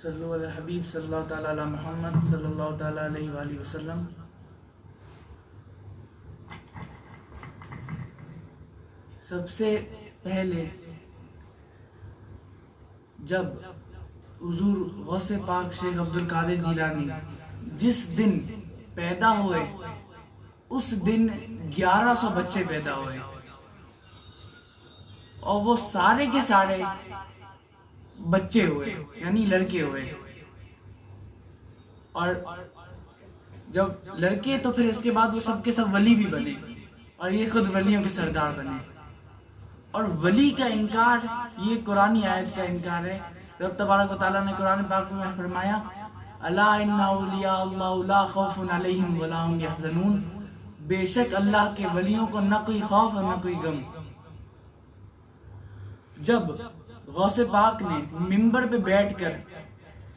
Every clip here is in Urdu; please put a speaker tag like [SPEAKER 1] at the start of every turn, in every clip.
[SPEAKER 1] صلو علی حبیب صلی اللہ تعالیٰ علی محمد صلی اللہ تعالیٰ علیہ وآلہ وسلم۔ سب سے پہلے جب حضور غوث پاک شیخ عبد القادر جیلانی جس دن پیدا ہوئے اس دن 1100 بچے پیدا ہوئے، اور وہ سارے کے سارے بچے ہوئے، یعنی لڑکے ہوئے. اور جب لڑکے تو پھر اس کے بعد وہ سب کے سب ولی بھی بنے، اور یہ خود ولیوں کے سردار بنے. اور ولی کا انکار یہ قرآنی آیت کا انکار ہے. رب تبارک و تعالیٰ نے قرآن پاک میں فرمایا الا ان اولیاء اللہ لا خوف علیہم ولا هم یحزنون، بے شک اللہ کے ولیوں کو نہ کوئی خوف اور نہ کوئی غم. جب غوث پاک نے منبر پہ بیٹھ کر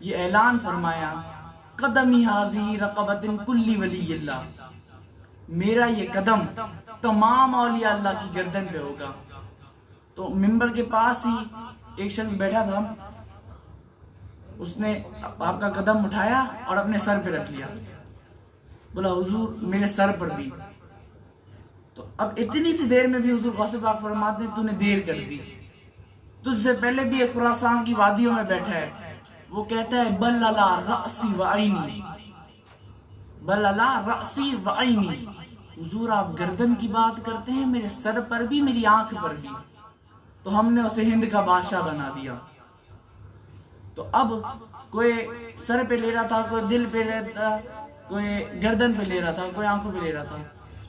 [SPEAKER 1] یہ اعلان فرمایا قدمی حاضی رقبت کلی ولی اللہ، میرا یہ قدم تمام اولیاء اللہ کی گردن پہ ہوگا، تو منبر کے پاس ہی ایک شخص بیٹھا تھا، اس نے آپ کا قدم اٹھایا اور اپنے سر پہ رکھ لیا. بولا حضور میرے سر پر بھی. تو اب اتنی سی دیر میں بھی حضور غوث پاک فرماتے ہیں تو نے دیر کر دی، تجھ سے پہلے بھی ایک خراسان کی وادیوں میں بیٹھا ہے، وہ کہتا ہے بل علی رأسی و عینی، بل علی رأسی و عینی. حضور آپ گردن کی بات کرتے ہیں، میرے سر پر بھی میری آنکھ پر بھی. تو ہم نے اسے ہند کا بادشاہ بنا دیا. تو اب کوئی سر پہ لے رہا تھا، کوئی دل پہ لے رہا تھا، کوئی گردن پہ لے رہا تھا، کوئی آنکھوں پہ لے رہا تھا.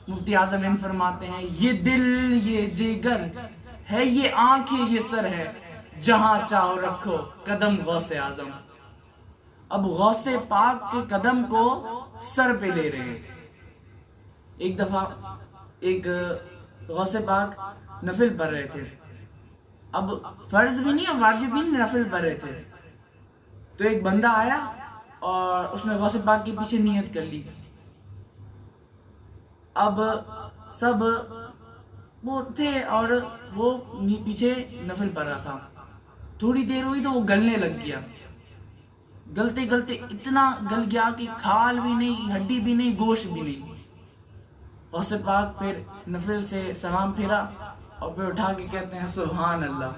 [SPEAKER 1] مفتی اعظم ہند فرماتے ہیں یہ دل یہ جگر ہے، یہ آنکھیں یہ سر ہے، جہاں چاہو رکھو قدم غوث اعظم. اب غوث پاک کے قدم کو سر پہ لے رہے ہیں. ایک دفعہ ایک غوث پاک نفل پڑھ رہے تھے، اب فرض بھی نہیں اب واجب بھی نہیں، نفل پڑھ رہے تھے. تو ایک بندہ آیا اور اس نے غوث پاک کے پیچھے نیت کر لی. اب سب وہ تھے اور وہ پیچھے نفل پڑھ رہا تھا. تھوڑی دیر ہوئی تو وہ گلنے لگ گیا. گلتے گلتے اتنا گل گیا کہ کھال بھی نہیں، ہڈی بھی نہیں، گوشت بھی نہیں. غوث پاک پھر نفل سے سلام پھیرا اور پھر اٹھا کے کہتے ہیں سبحان اللہ،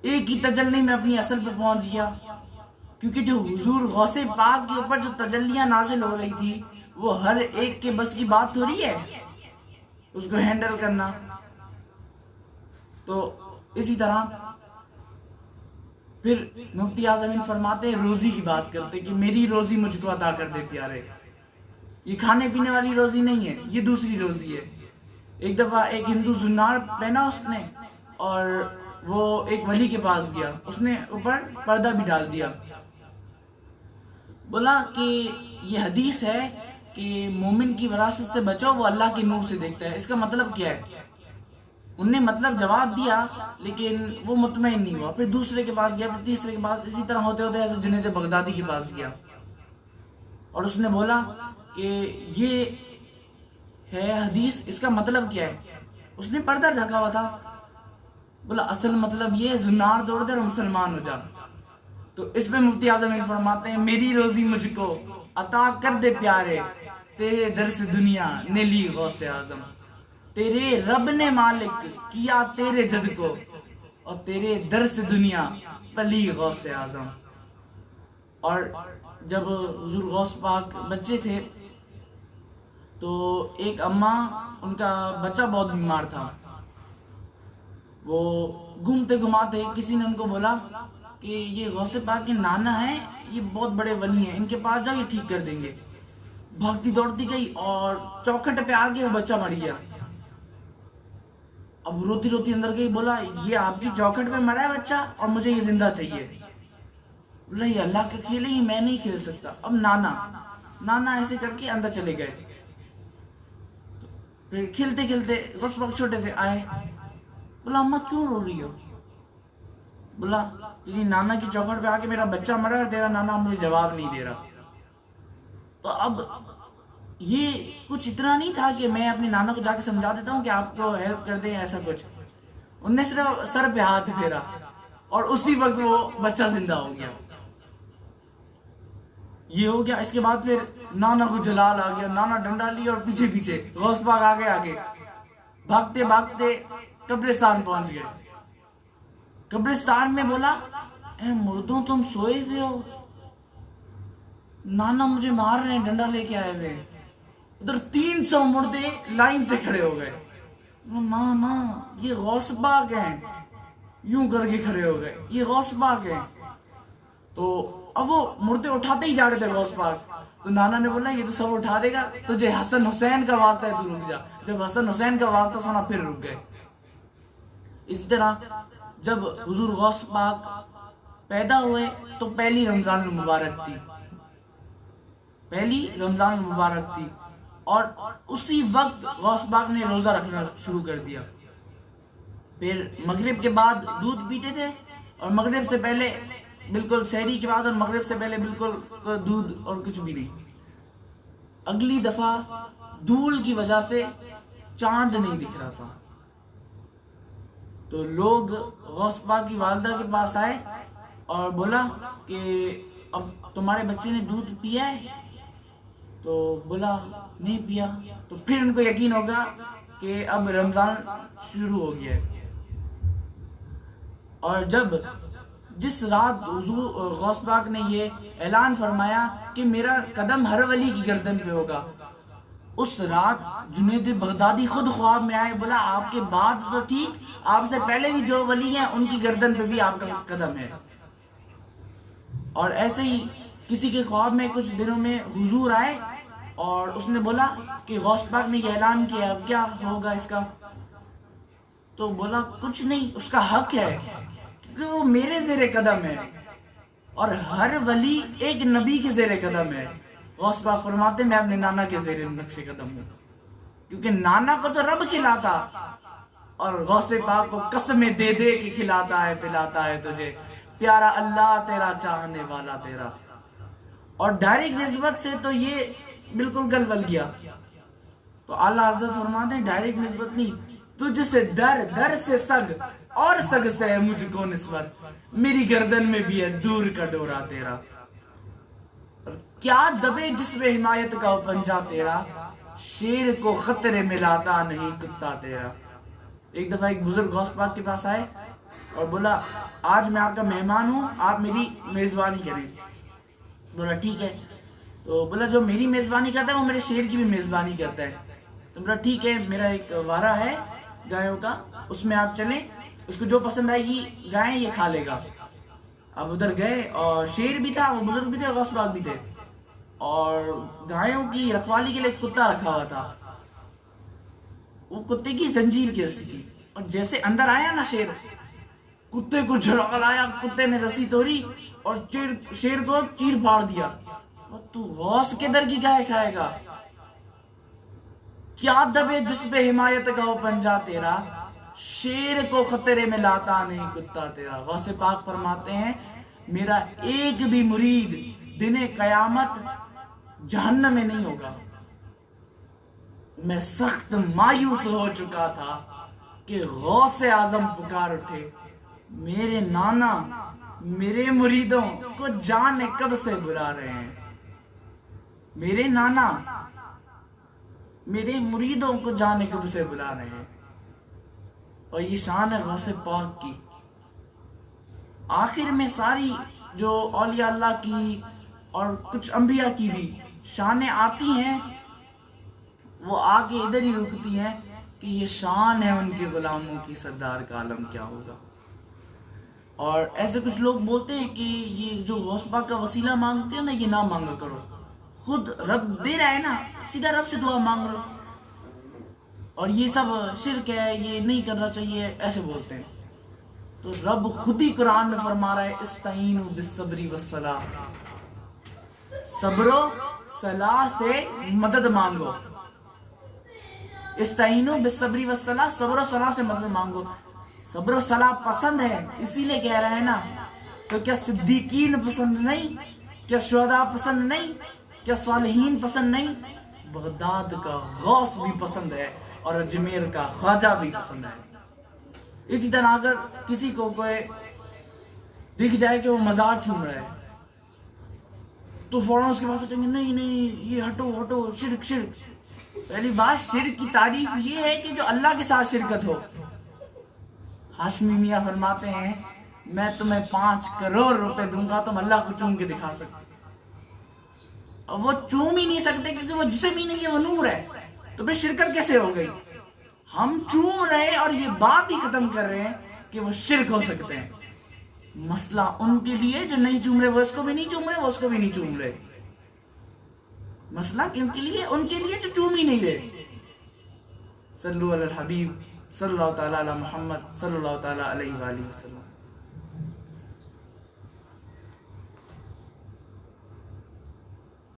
[SPEAKER 1] ایک ہی تجلی میں اپنی اصل پہ پہنچ گیا. کیونکہ جو حضور غوث پاک کے اوپر جو تجلیاں نازل ہو رہی تھی وہ ہر ایک کے بس کی بات تھوڑی ہے اس کو ہینڈل کرنا. تو اسی طرح پھر مفتی اعظم فرماتے ہیں روزی کی بات کرتے کہ میری روزی مجھ کو عطا کر دے پیارے. یہ کھانے پینے والی روزی نہیں ہے، یہ دوسری روزی ہے. ایک دفعہ ایک ہندو زنار پہنا اس نے اور وہ ایک ولی کے پاس گیا، اس نے اوپر پردہ بھی ڈال دیا. بولا کہ یہ حدیث ہے کہ مومن کی وراثت سے بچو، وہ اللہ کے نور سے دیکھتا ہے. اس کا مطلب کیا ہے؟ انہوں نے مطلب جواب دیا لیکن وہ مطمئن نہیں ہوا. پھر دوسرے کے پاس گیا، پھر تیسرے کے پاس، اسی طرح ہوتے ہوتے ایسے جنید بغدادی کے پاس گیا اور اس نے بولا کہ یہ ہے حدیث، اس کا مطلب کیا ہے؟ اس نے پردہ ڈھکا ہوا تھا. بولا اصل مطلب یہ زنار دوڑ دے اور مسلمان ہو جا. تو اس پہ مفتی اعظم فرماتے ہیں میری روزی مجھ کو عطا کر دے پیارے، تیرے در سے دنیا نے لی غوث اعظم. تیرے رب نے مالک کیا تیرے جد کو، اور تیرے در سے دنیا پلی غوث اعظم. اور جب حضور غوث پاک بچے تھے تو ایک اماں، ان کا بچہ بہت بیمار تھا. وہ گھومتے گھماتے کسی نے ان کو بولا کہ یہ غوث پاک کے نانا ہیں، یہ بہت بڑے ولی ہیں، ان کے پاس جاؤ، یہ ٹھیک کر دیں گے. بھاگتی دوڑتی گئی اور چوکھٹ پہ آگے وہ بچہ مر گیا. اب روتی روتی اندر گئی، بولا یہ آپ کی چوکھٹ پہ مرا ہے بچہ اور مجھے یہ زندہ چاہیے. بولا یہ اللہ کا کھیل ہے، یہ میں نہیں کھیل سکتا. اب نانا ایسے کر کے اندر چلے گئے. پھر کھیلتے کھیلتے غوث پاک چھوٹے تھے آئے. بولا اماں کیوں رو رہی ہو؟ بولا تیری نانا کی چوکھٹ پہ آ کے میرا بچہ مرا اور تیرا نانا مجھے جواب نہیں دے رہا. تو اب یہ کچھ اتنا نہیں تھا کہ میں اپنے نانا کو جا کے سمجھا دیتا ہوں کہ آپ کو ہیلپ کر دیں، ایسا کچھ. انہوں نے صرف سر پہ ہاتھ پھیرا اور اسی وقت وہ بچہ زندہ ہو گیا. یہ ہو گیا. اس کے بعد پھر نانا کو جلال آ گیا، نانا ڈنڈا لی اور پیچھے پیچھے غوث پاک آگے آگے بھاگتے بھاگتے قبرستان پہنچ گئے. قبرستان میں بولا اے مردوں تم سوئے ہوئے ہو, نانا مجھے مار رہے ہیں, ڈنڈا لے کے آئے ہوئے. ادھر 300 مردے لائن سے کھڑے ہو گئے. نا یہ غوث پاک ہیں, یوں کر کے کھڑے ہو گئے, یہ غوث پاک ہیں. تو اب وہ مردے اٹھاتے ہی جا رہے تھے غوث پاک. تو نانا نے بولا یہ تو سب اٹھا دے گا, تجھے حسن حسین کا واسطہ ہے, تو رک جا. جب حسن حسین کا واسطہ سنا پھر رک گئے. اسی طرح جب حضور غوث پاک پیدا ہوئے تو پہلی رمضان المبارک تھی, پہلی رمضان المبارک تھی, اور اسی وقت غوث پاک نے روزہ رکھنا شروع کر دیا. پھر مغرب کے بعد دودھ پیتے تھے, اور مغرب سے پہلے بالکل سحری کے بعد اور مغرب سے پہلے بالکل دودھ اور کچھ بھی نہیں. اگلی دفعہ دھول کی وجہ سے چاند نہیں دکھ رہا تھا, تو لوگ غوث پاک کی والدہ کے پاس آئے اور بولا کہ اب تمہارے بچے نے دودھ پیا ہے؟ تو بولا نہیں پیا. تو پھر ان کو یقین ہوگا کہ اب رمضان شروع ہو گیا ہے. اور جس رات حضور غوث پاک نے یہ اعلان فرمایا کہ میرا قدم ہر ولی کی گردن پہ ہوگا, اس رات جنید بغدادی خود خواب میں آئے, بولا آپ کے بعد تو ٹھیک, آپ سے پہلے بھی جو ولی ہیں ان کی گردن پہ بھی آپ کا قدم ہے. اور ایسے ہی کسی کے خواب میں کچھ دنوں میں حضور آئے اور اس نے بولا کہ غوث پاک نے یہ اعلان کیا, اب کیا ہوگا اس کا؟ تو بولا کچھ نہیں, اس کا حق ہے کیونکہ وہ میرے زیر قدم ہے, اور ہر ولی ایک نبی کے زیر قدم ہے. غوث پاک فرماتے میں اپنے نانا کے زیر نقش قدم ہوں, کیونکہ نانا کو تو رب کھلاتا, اور غوث پاک کو قسمیں دے دے کے کھلاتا ہے پلاتا ہے تجھے, پیارا اللہ تیرا چاہنے والا تیرا. اور ڈائریکٹ نسبت سے تو یہ بالکل گل گیا. تو اللہ حضرت فرماتے ہیں ڈائریکٹ نسبت نہیں, تجھ سے در سے سگ, اور سگ سے ہے مجھ کو نسبت, میری گردن میں بھی ہے دور کا ڈورا تیرا. کیا دبے جس میں حمایت کا پنجا تیرا, شیر کو خطرے میں لاتا نہیں کتا تیرا. ایک دفعہ ایک بزرگ غوث پاک کے پاس آئے اور بولا آج میں آپ کا مہمان ہوں, آپ میری میزبانی کریں. بولا ٹھیک ہے. تو بولا جو میری میزبانی کرتا ہے وہ میرے شیر کی بھی میزبانی کرتا ہے. تو بولا ٹھیک ہے, میرا ایک وارہ ہے گایوں کا, اس میں آپ چلیں, اس کو جو پسند آئے گی گائیں یہ کھا لے گا. اب ادھر گئے اور شیر بھی تھا, وہ بزرگ بھی تھے, غوث پاک بھی تھے, اور گایوں کی رکھوالی کے لیے کتا رکھا ہوا تھا. وہ کتے کی زنجیر کی رسی تھی, اور جیسے اندر آیا نا شیر, کتے کو جھڑا لایا, کتے نے رسی توڑی اور شیر کو چیر پھاڑ دیا. تو غوث کے در کی گائے کھائے گا؟ کیا دبے جس پہ حمایت کا وہ پنجا تیرا, شیر کو خطرے میں لاتا نہیں کتا تیرا. غوث پاک فرماتے ہیں میرا ایک بھی مرید دن قیامت جہنم میں نہیں ہوگا. میں سخت مایوس ہو چکا تھا کہ غوث اعظم پکار اٹھے, میرے نانا میرے مریدوں کو جانے کب سے بلا رہے ہیں, میرے نانا میرے مریدوں کو جانے کب سے بلا رہے ہیں. اور یہ شان ہے غوث پاک کی. آخر میں ساری جو اولیاء اللہ کی اور کچھ انبیاء کی بھی شانیں آتی ہیں, وہ آگے ادھر ہی رکتی ہیں کہ یہ شان ہے ان کے غلاموں کی, سردار کا عالم کیا ہوگا. اور ایسے کچھ لوگ بولتے ہیں کہ یہ جو غوث پاک کا وسیلہ مانگتے ہیں نا, یہ نہ مانگا کرو, خود رب دے رہا ہے نا, سیدھا رب سے دعا مانگ لو, اور یہ سب شرک ہے, یہ نہیں کرنا چاہیے, ایسے بولتے ہیں. تو رب خود ہی قرآن میں فرما رہا ہے استعینوا بالصبر والصلاۃ, صبر و صلاح سے مدد مانگو. استعینوا بالصبر والصلاۃ, صبر و صلاح سے مدد مانگو. صبر و صلاح پسند ہے اسی لیے کہہ رہے ہیں نا. تو کیا صدیقین پسند نہیں, کیا شہداء پسند نہیں, کیا صالحین پسند نہیں؟ بغداد کا غوث بھی پسند ہے, اور اجمیر کا خواجہ بھی پسند ہے. اسی طرح اگر کسی کو کوئی دکھ جائے کہ وہ مزار چوم رہا ہے, تو فوراً اس کے پاس کہیں گے نہیں نہیں یہ ہٹو ہٹو, شرک شرک. پہلی بات شرک کی تعریف یہ ہے کہ جو اللہ کے ساتھ شرکت ہو, ہاشمی میاں فرماتے ہیں میں تمہیں 5 کروڑ روپے دوں گا تم اللہ کو چوم کے دکھا سکتے. اب وہ چوم ہی نہیں سکتے کیونکہ وہ جسم ہی نہیں ہے، وہ نور ہے. تو پھر شرکت کیسے ہو گئی؟ ہم چوم رہے ہیں اور یہ بات ہی ختم کر رہے ہیں کہ وہ شرک ہو سکتے ہیں. مسئلہ ان کے لیے جو نہیں چوم رہے، وہ اس کو بھی نہیں چوم رہے، وہ اس کو بھی نہیں چوم رہے. مسئلہ ان کے لیے جو چوم ہی نہیں رہے. صلو علی الحبیب صلی اللہ تعالی علی محمد صلی اللہ تعالی علیہ وآلہ وسلم.